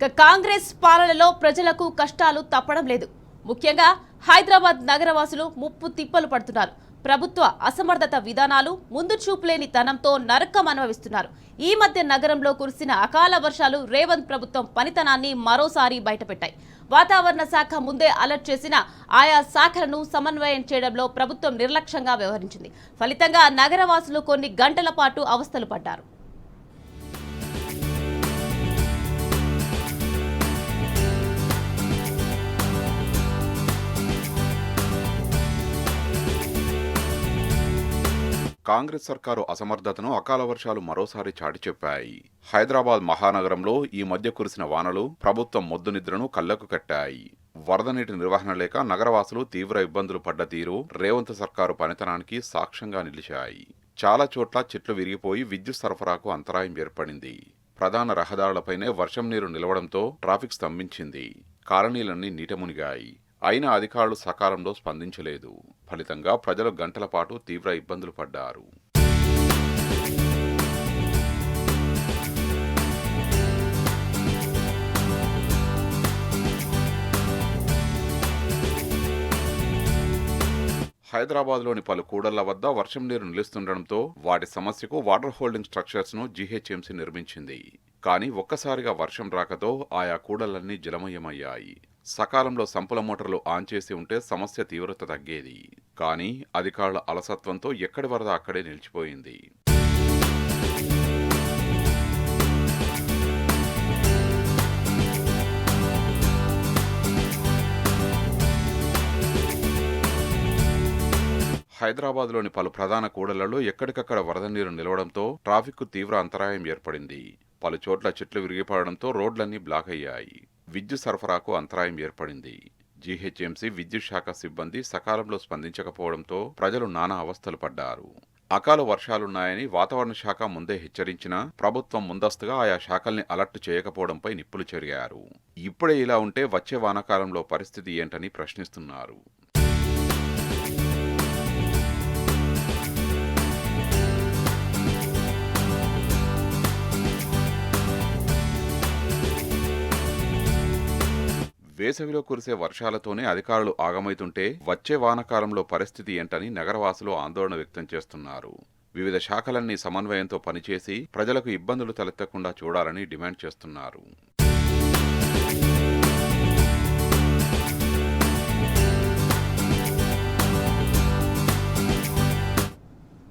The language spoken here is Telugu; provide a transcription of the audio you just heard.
కాంగ్రెస్ పాలనలో ప్రజలకు కష్టాలు తప్పడం లేదు. ముఖ్యంగా హైదరాబాద్ నగరవాసులు ముప్పు తిప్పలు పడుతున్నారు. ప్రభుత్వ అసమర్థత విధానాలు, ముందు చూపులేని తనంతో నరకం అనుభవిస్తున్నారు. ఈ మధ్య నగరంలో కురిసిన అకాల వర్షాలు రేవంత్ ప్రభుత్వం పనితనాన్ని మరోసారి బయటపెట్టాయి. వాతావరణ శాఖ ముందే అలర్ట్ చేసిన ఆయా శాఖలను సమన్వయం చేయడంలో ప్రభుత్వం నిర్లక్ష్యంగా వ్యవహరించింది. ఫలితంగా నగరవాసులు కొన్ని గంటల పాటు అవస్థలు పడ్డారు. కాంగ్రెస్ సర్కారు అసమర్థతను అకాల వర్షాలు మరోసారి చాటి చెప్పాయి. హైదరాబాద్ మహానగరంలో ఈ మధ్య కురిసిన వానలు ప్రభుత్వం మొద్దు నిద్రను కళ్లకు కట్టాయి. వరద నీటి నిర్వహణ లేక నగరవాసులు తీవ్ర ఇబ్బందులు పడ్డ తీరు రేవంత్ సర్కారు పనితనానికి సాక్ష్యంగా నిలిచాయి. చాలా చోట్ల చెట్లు విరిగిపోయి విద్యుత్ సరఫరాకు అంతరాయం ఏర్పడింది. ప్రధాన రహదారులపైనే వర్షం నీరు నిలవడంతో ట్రాఫిక్ స్తంభించింది. కాలనీలన్నీ నీట మునిగాయి. అయినా అధికారులు సకాలంలో స్పందించలేదు. ఫలితంగా ప్రజలు గంటల పాటు తీవ్ర ఇబ్బందులు పడ్డారు. హైదరాబాద్లోని పలు కూడళ్ల వద్ద వర్షం నీరు నిలుస్తుండటంతో వాటి సమస్యకు వాటర్ హోల్డింగ్ స్ట్రక్చర్స్ ను జీహెచ్ఎంసీ నిర్మించింది. కానీ ఒక్కసారిగా వర్షం రాకతో ఆయా కూడళ్లన్నీ జలమయమయ్యాయి. సకాలంలో సంపుల మోటార్లు ఆన్ చేసి ఉంటే సమస్య తీవ్రత తగ్గేది. కానీ అధికారుల అలసత్వంతో ఎక్కడి వరద అక్కడే నిలిచిపోయింది. హైదరాబాద్లోని పలు ప్రధాన కూడళ్లలో ఎక్కడికక్కడ వరద నీరు నిలవడంతో ట్రాఫిక్కు తీవ్ర అంతరాయం ఏర్పడింది. పలు చోట్ల చెట్లు విరిగిపడడంతో రోడ్లన్నీ బ్లాక్ అయ్యాయి. విద్యుత్ సరఫరాకు అంతరాయం ఏర్పడింది. జీహెచ్ఎంసీ విద్యుత్ శాఖ సిబ్బంది సకాలంలో స్పందించకపోవడంతో ప్రజలు నానా అవస్థలు పడ్డారు. అకాల వర్షాలున్నాయని వాతావరణ శాఖ ముందే హెచ్చరించినా ప్రభుత్వం ముందస్తుగా ఆయా శాఖల్ని అలర్ట్ చేయకపోవడంపై నిప్పులు చెరిగారు. ఇప్పుడే ఇలా ఉంటే వచ్చే వానాకాలంలో పరిస్థితి ఏంటని ప్రశ్నిస్తున్నారు. వేసవిలో కురిసే వర్షాలతోనే అధికారులు ఆగమైతుంటే వచ్చే వానాకాలంలో పరిస్థితి ఏంటని నగరవాసులు ఆందోళన వ్యక్తం చేస్తున్నారు. వివిధ శాఖలన్నీ సమన్వయంతో పనిచేసి ప్రజలకు ఇబ్బందులు తలెత్తకుండా చూడాలని డిమాండ్ చేస్తున్నారు.